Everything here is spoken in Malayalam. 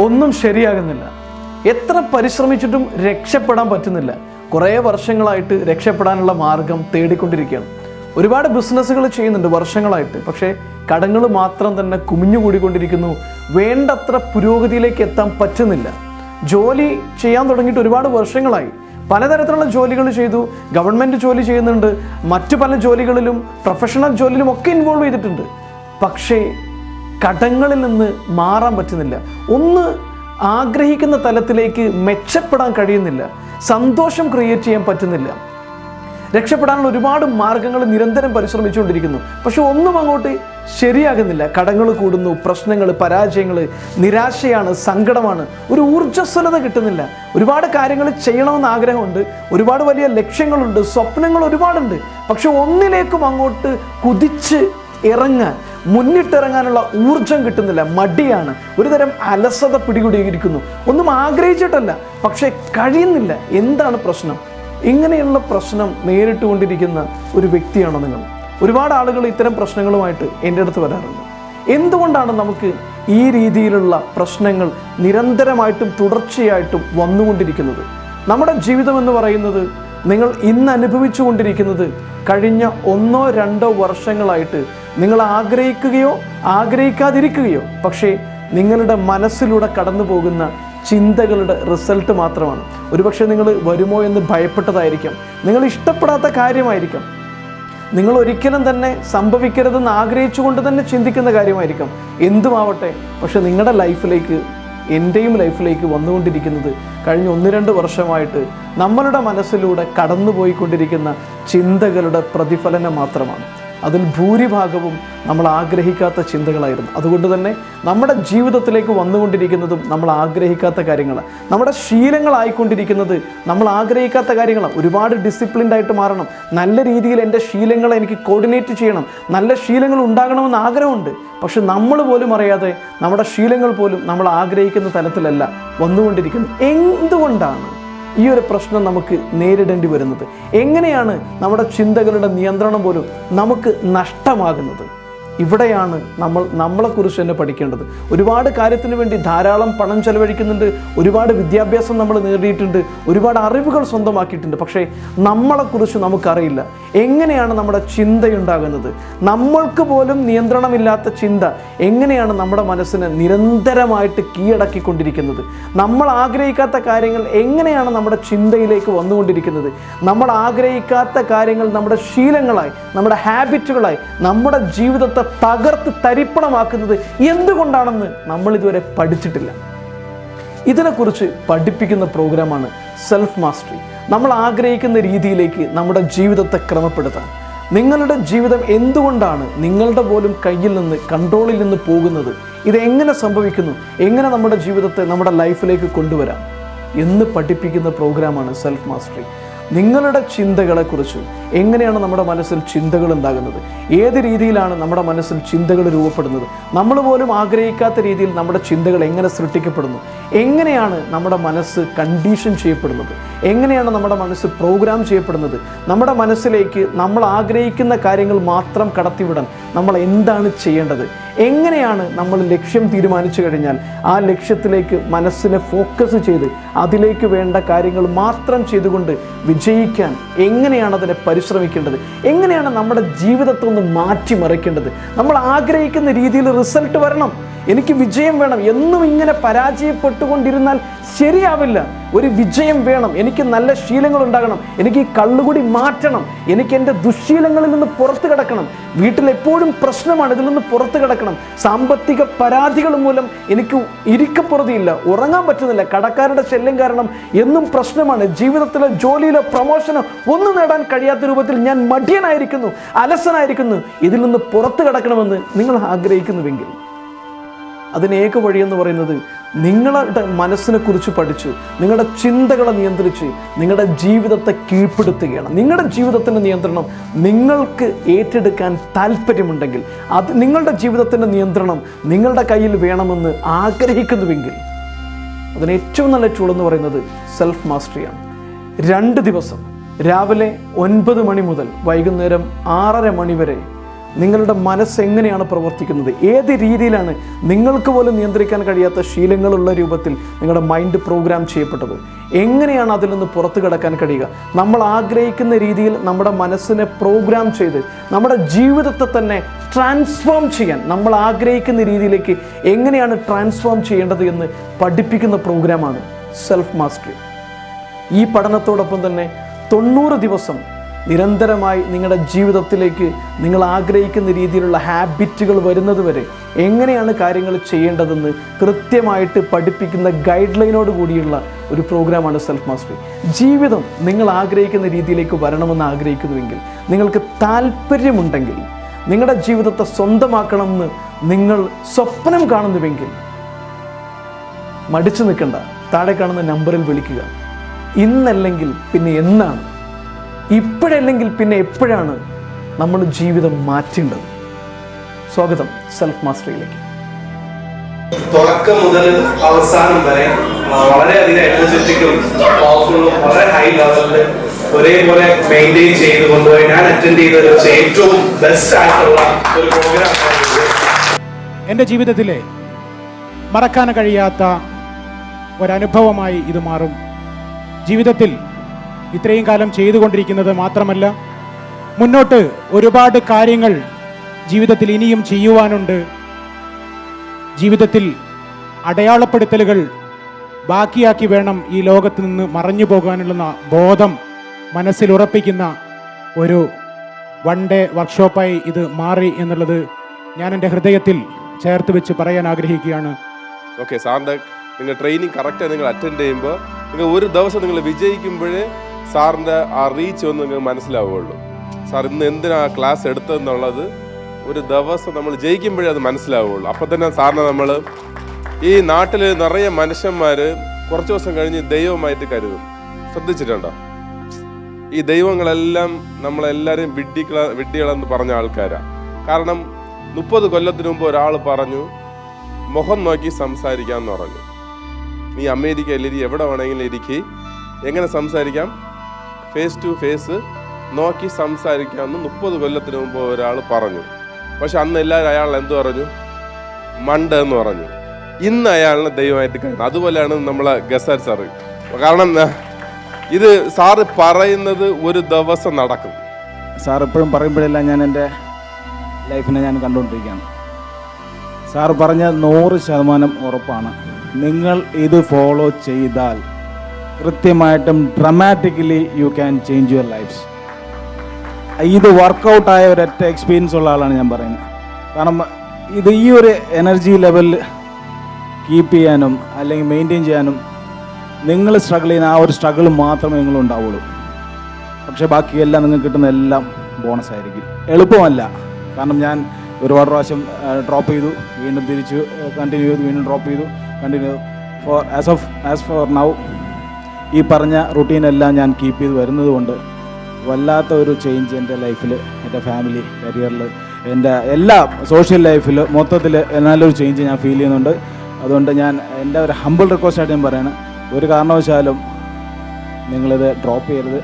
ഒന്നും ശരിയാകുന്നില്ല. എത്ര പരിശ്രമിച്ചിട്ടും രക്ഷപ്പെടാൻ പറ്റുന്നില്ല. കുറേ വർഷങ്ങളായിട്ട് രക്ഷപ്പെടാനുള്ള മാർഗം തേടിക്കൊണ്ടിരിക്കുകയാണ്. ഒരുപാട് ബിസിനസ്സുകൾ ചെയ്യുന്നുണ്ട് വർഷങ്ങളായിട്ട്. പക്ഷേ കടങ്ങൾ മാത്രം തന്നെ കുമിഞ്ഞുകൂടിക്കൊണ്ടിരിക്കുന്നു. വേണ്ടത്ര പുരോഗതിയിലേക്ക് എത്താൻ പറ്റുന്നില്ല. ജോലി ചെയ്യാൻ തുടങ്ങിയിട്ട് ഒരുപാട് വർഷങ്ങളായി. പലതരത്തിലുള്ള ജോലികൾ ചെയ്തു. ഗവൺമെൻറ് ജോലി ചെയ്യുന്നുണ്ട്, മറ്റു പല ജോലികളിലും പ്രൊഫഷണൽ ജോലിയിലും ഒക്കെ ഇൻവോൾവ് ചെയ്തിട്ടുണ്ട്. പക്ഷേ കടങ്ങളിൽ നിന്ന് മാറാൻ പറ്റുന്നില്ല. ഒന്ന് ആഗ്രഹിക്കുന്ന തലത്തിലേക്ക് മെച്ചപ്പെടാൻ കഴിയുന്നില്ല. സന്തോഷം ക്രിയേറ്റ് ചെയ്യാൻ പറ്റുന്നില്ല. രക്ഷപ്പെടാനുള്ള ഒരുപാട് മാർഗങ്ങൾ നിരന്തരം പരിശ്രമിച്ചുകൊണ്ടിരിക്കുന്നു. പക്ഷെ ഒന്നും അങ്ങോട്ട് ശരിയാകുന്നില്ല. കടങ്ങൾ കൂടുന്നു, പ്രശ്നങ്ങൾ, പരാജയങ്ങൾ, നിരാശയാണ്, സങ്കടമാണ്, ഒരു ഊർജ്ജസ്വലത കിട്ടുന്നില്ല. ഒരുപാട് കാര്യങ്ങൾ ചെയ്യണമെന്ന് ആഗ്രഹമുണ്ട്, ഒരുപാട് വലിയ ലക്ഷ്യങ്ങളുണ്ട്, സ്വപ്നങ്ങൾ ഒരുപാടുണ്ട്. പക്ഷെ ഒന്നിലേക്കും അങ്ങോട്ട് കുതിച്ച് ഇറങ്ങാൻ, മുന്നിട്ടിറങ്ങാനുള്ള ഊർജം കിട്ടുന്നില്ല. മടിയാണ്, ഒരുതരം അലസത പിടികൂടിയിരിക്കുന്നു. ഒന്നും ആഗ്രഹിച്ചിട്ടല്ല, പക്ഷെ കഴിയുന്നില്ല. എന്താണ് പ്രശ്നം? ഇങ്ങനെയുള്ള പ്രശ്നം നേരിട്ട് കൊണ്ടിരിക്കുന്ന ഒരു വ്യക്തിയാണോ നിങ്ങൾ? ഒരുപാട് ആളുകൾ ഇത്തരം പ്രശ്നങ്ങളുമായിട്ട് എൻ്റെ അടുത്ത് വരാറുണ്ട്. എന്തുകൊണ്ടാണ് നമുക്ക് ഈ രീതിയിലുള്ള പ്രശ്നങ്ങൾ നിരന്തരമായിട്ടും തുടർച്ചയായിട്ടും വന്നുകൊണ്ടിരിക്കുന്നത്? നമ്മുടെ ജീവിതം എന്ന് പറയുന്നത്, നിങ്ങൾ ഇന്ന് അനുഭവിച്ചു കൊണ്ടിരിക്കുന്നത് കഴിഞ്ഞ 1-2 വർഷങ്ങളായിട്ട് നിങ്ങൾ ആഗ്രഹിക്കുകയോ ആഗ്രഹിക്കാതിരിക്കുകയോ പക്ഷേ നിങ്ങളുടെ മനസ്സിലൂടെ കടന്നു പോകുന്ന ചിന്തകളുടെ റിസൾട്ട് മാത്രമാണ്. ഒരുപക്ഷെ നിങ്ങൾ വരുമോ എന്ന് ഭയപ്പെട്ടതായിരിക്കാം, നിങ്ങൾ ഇഷ്ടപ്പെടാത്ത കാര്യമായിരിക്കാം, നിങ്ങൾ ഒരിക്കലും തന്നെ സംഭവിക്കരുതെന്ന് ആഗ്രഹിച്ചുകൊണ്ട് തന്നെ ചിന്തിക്കുന്ന കാര്യമായിരിക്കാം. എന്തുമാവട്ടെ, പക്ഷെ നിങ്ങളുടെ ലൈഫിലേക്ക്, എൻ്റെയും ലൈഫിലേക്ക് വന്നുകൊണ്ടിരിക്കുന്നത് കഴിഞ്ഞ 1-2 വർഷമായിട്ട് നമ്മളുടെ മനസ്സിലൂടെ കടന്നുപോയിക്കൊണ്ടിരിക്കുന്ന ചിന്തകളുടെ പ്രതിഫലനം മാത്രമാണ്. അതിൽ ഭൂരിഭാഗവും നമ്മൾ ആഗ്രഹിക്കാത്ത ചിന്തകളായിരുന്നു. അതുകൊണ്ട് തന്നെ നമ്മുടെ ജീവിതത്തിലേക്ക് വന്നുകൊണ്ടിരിക്കുന്നതും നമ്മൾ ആഗ്രഹിക്കാത്ത കാര്യങ്ങളാണ്. നമ്മുടെ ശീലങ്ങളായിക്കൊണ്ടിരിക്കുന്നത് നമ്മൾ ആഗ്രഹിക്കാത്ത കാര്യങ്ങളാണ്. ഒരുപാട് ഡിസിപ്ലിൻഡ് ആയിട്ട് മാറണം, നല്ല രീതിയിൽ എൻ്റെ ശീലങ്ങളെ എനിക്ക് കോർഡിനേറ്റ് ചെയ്യണം, നല്ല ശീലങ്ങൾ ഉണ്ടാകണമെന്ന് ആഗ്രഹമുണ്ട്. പക്ഷെ നമ്മൾ പോലും അറിയാതെ നമ്മുടെ ശീലങ്ങൾ പോലും നമ്മൾ ആഗ്രഹിക്കുന്ന തലത്തിലല്ല വന്നുകൊണ്ടിരിക്കുന്നത്. എന്തുകൊണ്ടാണ് ഈ ഒരു പ്രശ്നം നമുക്ക് നേരിടേണ്ടി വരുന്നത്? എങ്ങനെയാണ് നമ്മുടെ ചിന്തകളുടെ നിയന്ത്രണം പോലും നമുക്ക് നഷ്ടമാകുന്നത്? ഇവിടെയാണ് നമ്മളെക്കുറിച്ച് തന്നെ പഠിക്കേണ്ടത്. ഒരുപാട് കാര്യത്തിന് വേണ്ടി ധാരാളം പണം ചെലവഴിക്കുന്നുണ്ട്, ഒരുപാട് വിദ്യാഭ്യാസം നമ്മൾ നേടിയിട്ടുണ്ട്, ഒരുപാട് അറിവുകൾ സ്വന്തമാക്കിയിട്ടുണ്ട്. പക്ഷേ നമ്മളെക്കുറിച്ച് നമുക്കറിയില്ല. എങ്ങനെയാണ് നമ്മുടെ ചിന്തയുണ്ടാകുന്നത്? നമ്മൾക്ക് പോലും നിയന്ത്രണമില്ലാത്ത ചിന്ത എങ്ങനെയാണ് നമ്മുടെ മനസ്സിനെ നിരന്തരമായിട്ട് കീഴടക്കിക്കൊണ്ടിരിക്കുന്നത്? നമ്മൾ ആഗ്രഹിക്കാത്ത കാര്യങ്ങൾ എങ്ങനെയാണ് നമ്മുടെ ചിന്തയിലേക്ക് വന്നുകൊണ്ടിരിക്കുന്നത്? നമ്മൾ ആഗ്രഹിക്കാത്ത കാര്യങ്ങൾ നമ്മുടെ ശീലങ്ങളായി, നമ്മുടെ ഹാബിറ്റുകളായി നമ്മുടെ ജീവിതത്തെ തകർത്ത് തരിപ്പണമാക്കുന്നത് എന്തുകൊണ്ടാണെന്ന് നമ്മൾ ഇതുവരെ പഠിച്ചിട്ടില്ല. ഇതിനെക്കുറിച്ച് പഠിപ്പിക്കുന്ന പ്രോഗ്രാമാണ് സെൽഫ് മാസ്റ്ററി. നമ്മൾ ആഗ്രഹിക്കുന്ന രീതിയിലേക്ക് നമ്മുടെ ജീവിതത്തെ ക്രമപ്പെടുത്താൻ. നിങ്ങളുടെ ജീവിതം എന്തുകൊണ്ടാണ് നിങ്ങളുടെ പോലും കയ്യിൽ നിന്ന്, കൺട്രോളിൽ നിന്ന് പോകുന്നത്? ഇത് എങ്ങനെ സംഭവിക്കുന്നു? എങ്ങനെ നമ്മുടെ ജീവിതത്തെ നമ്മുടെ ലൈഫിലേക്ക് കൊണ്ടുവരാം എന്ന് പഠിപ്പിക്കുന്ന പ്രോഗ്രാമാണ് സെൽഫ് മാസ്റ്ററി. നിങ്ങളുടെ ചിന്തകളെക്കുറിച്ച്, എങ്ങനെയാണ് നമ്മുടെ മനസ്സിൽ ചിന്തകൾ ഉണ്ടാകുന്നത്, ഏത് രീതിയിലാണ് നമ്മുടെ മനസ്സിൽ ചിന്തകൾ രൂപപ്പെടുന്നത്, നമ്മൾ പോലും ആഗ്രഹിക്കാത്ത രീതിയിൽ നമ്മുടെ ചിന്തകൾ എങ്ങനെ സൃഷ്ടിക്കപ്പെടുന്നു, എങ്ങനെയാണ് നമ്മുടെ മനസ്സ് കണ്ടീഷൻ ചെയ്യപ്പെടുന്നത്, എങ്ങനെയാണ് നമ്മുടെ മനസ്സ് പ്രോഗ്രാം ചെയ്യപ്പെടുന്നത്, നമ്മുടെ മനസ്സിലേക്ക് നമ്മൾ ആഗ്രഹിക്കുന്ന കാര്യങ്ങൾ മാത്രം കടത്തിവിടാൻ നമ്മൾ എന്താണ് ചെയ്യേണ്ടത്, എങ്ങനെയാണ് നമ്മൾ ലക്ഷ്യം തീരുമാനിച്ചു കഴിഞ്ഞാൽ ആ ലക്ഷ്യത്തിലേക്ക് മനസ്സിനെ ഫോക്കസ് ചെയ്ത് അതിലേക്ക് വേണ്ട കാര്യങ്ങൾ മാത്രം ചെയ്തുകൊണ്ട് വിജയിക്കാൻ എങ്ങനെയാണ് അതിനെ പരിശ്രമിക്കേണ്ടത്, എങ്ങനെയാണ് നമ്മുടെ ജീവിതത്തെ ഒന്ന് മാറ്റിമറിക്കേണ്ടത്. നമ്മൾ ആഗ്രഹിക്കുന്ന രീതിയിൽ റിസൾട്ട് വരണം, എനിക്ക് വിജയം വേണം. എന്നും ഇങ്ങനെ പരാജയപ്പെട്ടുകൊണ്ടിരുന്നാൽ ശരിയാവില്ല. ഒരു വിജയം വേണം. എനിക്ക് നല്ല ശീലങ്ങൾ ഉണ്ടാകണം, എനിക്ക് ഈ കള്ളുകുടി മാറ്റണം, എനിക്ക് എൻ്റെ ദുശ്ശീലങ്ങളിൽ നിന്ന് പുറത്തു കിടക്കണം. വീട്ടിലെപ്പോഴും പ്രശ്നമാണ്, ഇതിൽ നിന്ന് പുറത്തു കിടക്കണം. സാമ്പത്തിക പരാതികൾ മൂലം എനിക്ക് ഇരിക്കപ്പുറതിയില്ല, ഉറങ്ങാൻ പറ്റുന്നില്ല, കടക്കാരുടെ ശല്യം കാരണം എന്നും പ്രശ്നമാണ്. ജീവിതത്തിലെ ജോലിയിലോ പ്രൊമോഷനോ ഒന്നും നേടാൻ കഴിയാത്ത രൂപത്തിൽ ഞാൻ മടിയനായിരിക്കുന്നു, അലസനായിരിക്കുന്നു. ഇതിൽ നിന്ന് പുറത്തു കിടക്കണമെന്ന് നിങ്ങൾ ആഗ്രഹിക്കുന്നുവെങ്കിൽ അതിനേക വഴിയെന്ന് പറയുന്നത് നിങ്ങളുടെ മനസ്സിനെ കുറിച്ച് പഠിച്ച് നിങ്ങളുടെ ചിന്തകളെ നിയന്ത്രിച്ച് നിങ്ങളുടെ ജീവിതത്തെ കീഴ്പ്പെടുത്തുകയാണ്. നിങ്ങളുടെ ജീവിതത്തിൻ്റെ നിയന്ത്രണം നിങ്ങൾക്ക് ഏറ്റെടുക്കാൻ താല്പര്യമുണ്ടെങ്കിൽ, അത് നിങ്ങളുടെ ജീവിതത്തിൻ്റെ നിയന്ത്രണം നിങ്ങളുടെ കയ്യിൽ വേണമെന്ന് ആഗ്രഹിക്കുന്നുവെങ്കിൽ അതിന് ഏറ്റവും നല്ല ടൂൾ എന്ന് പറയുന്നത് സെൽഫ് മാസ്റ്ററിയാണ്. 2 ദിവസം രാവിലെ 9 മണി മുതൽ വൈകുന്നേരം 6:30 മണി വരെ നിങ്ങളുടെ മനസ്സ് എങ്ങനെയാണ് പ്രവർത്തിക്കുന്നത്, ഏത് രീതിയിലാണ് നിങ്ങൾക്ക് പോലും നിയന്ത്രിക്കാൻ കഴിയാത്ത ശീലങ്ങളുള്ള രൂപത്തിൽ നിങ്ങളുടെ മൈൻഡ് പ്രോഗ്രാം ചെയ്യപ്പെട്ടത്, എങ്ങനെയാണ് അതിൽ നിന്ന് പുറത്തു കടക്കാൻ കഴിയുക. നമ്മൾ ആഗ്രഹിക്കുന്ന രീതിയിൽ നമ്മുടെ മനസ്സിനെ പ്രോഗ്രാം ചെയ്ത് നമ്മുടെ ജീവിതത്തെ തന്നെ ട്രാൻസ്ഫോം ചെയ്യാൻ, നമ്മൾ ആഗ്രഹിക്കുന്ന രീതിയിലേക്ക് എങ്ങനെയാണ് ട്രാൻസ്ഫോം ചെയ്യേണ്ടത് എന്ന് പഠിപ്പിക്കുന്ന പ്രോഗ്രാമാണ് സെൽഫ് മാസ്റ്ററി. ഈ പഠനത്തോടൊപ്പം തന്നെ 90 ദിവസം നിരന്തരമായി നിങ്ങളുടെ ജീവിതത്തിലേക്ക് നിങ്ങൾ ആഗ്രഹിക്കുന്ന രീതിയിലുള്ള ഹാബിറ്റുകൾ വരുന്നത് വരെ എങ്ങനെയാണ് കാര്യങ്ങൾ ചെയ്യേണ്ടതെന്ന് കൃത്യമായിട്ട് പഠിപ്പിക്കുന്ന ഗൈഡ് ലൈനോട് കൂടിയുള്ള ഒരു പ്രോഗ്രാമാണ് സെൽഫ് മാസ്റ്ററി. ജീവിതം നിങ്ങൾ ആഗ്രഹിക്കുന്ന രീതിയിലേക്ക് വരണമെന്ന് ആഗ്രഹിക്കുന്നുവെങ്കിൽ, നിങ്ങൾക്ക് താല്പര്യമുണ്ടെങ്കിൽ, നിങ്ങളുടെ ജീവിതത്തെ സ്വന്തമാക്കണമെന്ന് നിങ്ങൾ സ്വപ്നം കാണുന്നുവെങ്കിൽ മടിച്ചു നിൽക്കണ്ട. താഴെ കാണുന്ന നമ്പറിൽ വിളിക്കുക. ഇന്നല്ലെങ്കിൽ പിന്നെ എന്നാണ്, ഇപ്പോഴല്ലെങ്കിൽ പിന്നെ എപ്പോഴാണ് നമ്മൾ ജീവിതം മാറ്റേണ്ടത്? സ്വാഗതം സെൽഫ് മാസ്റ്ററിയിലേക്ക്. തുടക്കം മുതൽ അവസാനം വരെ വളരെയധികം എനർജറ്റിക്കും പവർഫുള്ളും വളരെ ഹൈ ലെവലിൽ ഒരേപോലെ മെയിൻറ്റെയിൻ ചെയ്ത് കൊണ്ടുപോയി ഞാൻ അറ്റൻഡ് ചെയ്ത ഏറ്റവും ബെസ്റ്റ് ആയിട്ടുള്ള ഒരു പ്രോഗ്രാം. എൻ്റെ ജീവിതത്തിലെ മറക്കാൻ കഴിയാത്ത ഒരനുഭവമായി ഇത് മാറും. ജീവിതത്തിൽ ഇത്രയും കാലം ചെയ്തുകൊണ്ടിരിക്കുന്നത് മാത്രമല്ല, മുന്നോട്ട് ഒരുപാട് കാര്യങ്ങൾ ജീവിതത്തിൽ ഇനിയും ചെയ്യുവാനുണ്ട്. ജീവിതത്തിൽ അടയാളപ്പെടുത്തലുകൾ ബാക്കിയാക്കി വേണം ഈ ലോകത്ത് നിന്ന് മറഞ്ഞു പോകാനുള്ള ബോധം മനസ്സിൽ ഉറപ്പിക്കുന്ന ഒരു വൺ ഡേ വർക്ക്ഷോപ്പായി ഇത് മാറി എന്നുള്ളത് ഞാൻ എൻ്റെ ഹൃദയത്തിൽ ചേർത്ത് വെച്ച് പറയാൻ ആഗ്രഹിക്കുകയാണ്. ഓക്കെ, സാറിൻ്റെ നിങ്ങൾ ട്രെയിനിങ് കറക്റ്റായി നിങ്ങൾ അറ്റൻഡ് ചെയ്യുമ്പോൾ നിങ്ങൾ ഒരു ദിവസം നിങ്ങൾ വിജയിക്കുമ്പോഴേ സാറിൻ്റെ ആ റീച്ച് ഒന്ന് നിങ്ങൾക്ക് മനസ്സിലാവുകയുള്ളൂ. സാർ ഇന്ന് എന്തിനാണ് ക്ലാസ് എടുത്തതെന്നുള്ളത് ഒരു ദിവസം നമ്മൾ ജയിക്കുമ്പോഴേ അത് മനസ്സിലാവുകയുള്ളൂ. അപ്പം തന്നെ സാറിനെ നമ്മൾ ഈ നാട്ടിൽ നിറയെ മനുഷ്യന്മാർ കുറച്ച് ദിവസം കഴിഞ്ഞ് ദൈവമായിട്ട് കരുതും. ശ്രദ്ധിച്ചിട്ടുണ്ടോ? ഈ ദൈവങ്ങളെല്ലാം നമ്മളെല്ലാവരെയും വിഡ്ഢികളെന്ന് പറഞ്ഞ ആൾക്കാരാണ്. കാരണം 30 കൊല്ലത്തിന് മുമ്പ് ഒരാൾ പറഞ്ഞു മുഖം നോക്കി സംസാരിക്കാമെന്ന് പറഞ്ഞു. നീ അമേരിക്കയിലിരി, എവിടെ വേണമെങ്കിലും ഇരിക്കി, എങ്ങനെ സംസാരിക്കാം? ഫേസ് ടു ഫേസ് നോക്കി സംസാരിക്കാമെന്ന് 30 കൊല്ലത്തിന് മുമ്പ് ഒരാൾ പറഞ്ഞു. പക്ഷെ അന്ന് എല്ലാവരും അയാൾ എന്ത് പറഞ്ഞു? മണ്ട എന്ന് പറഞ്ഞു. ഇന്ന് അയാളിനെ ദൈവമായിട്ട് കരുതും. അതുപോലെയാണ് നമ്മളെ ഗസാറ്റ് സാറ്. കാരണം ഇത് സാറ് പറയുന്നത് ഒരു ദിവസം നടക്കും. സാർ എപ്പോഴും പറയുമ്പോഴെല്ലാം ഞാൻ എൻ്റെ ലൈഫിനെ ഞാൻ കണ്ടുകൊണ്ടിരിക്കുകയാണ്. സാർ പറഞ്ഞ 100% ഉറപ്പാണ്. നിങ്ങൾ ഇത് ഫോളോ ചെയ്താൽ കൃത്യമായിട്ടും dramatically you can change your lifes. ഇത് വർക്കൗട്ടായ ഒരൊറ്റ എക്സ്പീരിയൻസ് ഉള്ള ആളാണ് ഞാൻ പറയുന്നത്. കാരണം ഇത് ഈ ഒരു എനർജി ലെവലിൽ കീപ്പ് ചെയ്യാനും അല്ലെങ്കിൽ മെയിൻറ്റെയിൻ ചെയ്യാനും നിങ്ങൾ സ്ട്രഗിൾ ചെയ്യുന്ന ആ ഒരു സ്ട്രഗിൾ മാത്രമേ നിങ്ങളുണ്ടാവുള്ളൂ. പക്ഷേ ബാക്കിയെല്ലാം നിങ്ങൾക്ക് കിട്ടുന്ന എല്ലാം ബോണസ് ആയിരിക്കും. എളുപ്പമല്ല. കാരണം ഞാൻ ഒരുപാട് പ്രാവശ്യം ഡ്രോപ്പ് ചെയ്തു, വീണ്ടും തിരിച്ചു കണ്ടിന്യൂ ചെയ്തു, വീണ്ടും ഡ്രോപ്പ് ചെയ്തു, കണ്ടിന്യൂ ചെയ്തു. ആസ് ഫോർ നൗ ഈ പറഞ്ഞ റുട്ടീനെല്ലാം ഞാൻ കീപ്പ് ചെയ്ത് വരുന്നത് കൊണ്ട് വല്ലാത്ത ഒരു ചേഞ്ച് എൻ്റെ ലൈഫിൽ, എൻ്റെ ഫാമിലി, കരിയറിൽ, എൻ്റെ എല്ലാ സോഷ്യൽ ലൈഫിൽ മൊത്തത്തിൽ നല്ലൊരു ചേഞ്ച് ഞാൻ ഫീൽ ചെയ്യുന്നുണ്ട്. അതുകൊണ്ട് ഞാൻ എൻ്റെ ഒരു ഹമ്പിൾ റിക്വസ്റ്റായിട്ട് ഞാൻ പറയുന്നത്, ഒരു കാരണവശാലും നിങ്ങളിത് ഡ്രോപ്പ് ചെയ്യരുത്.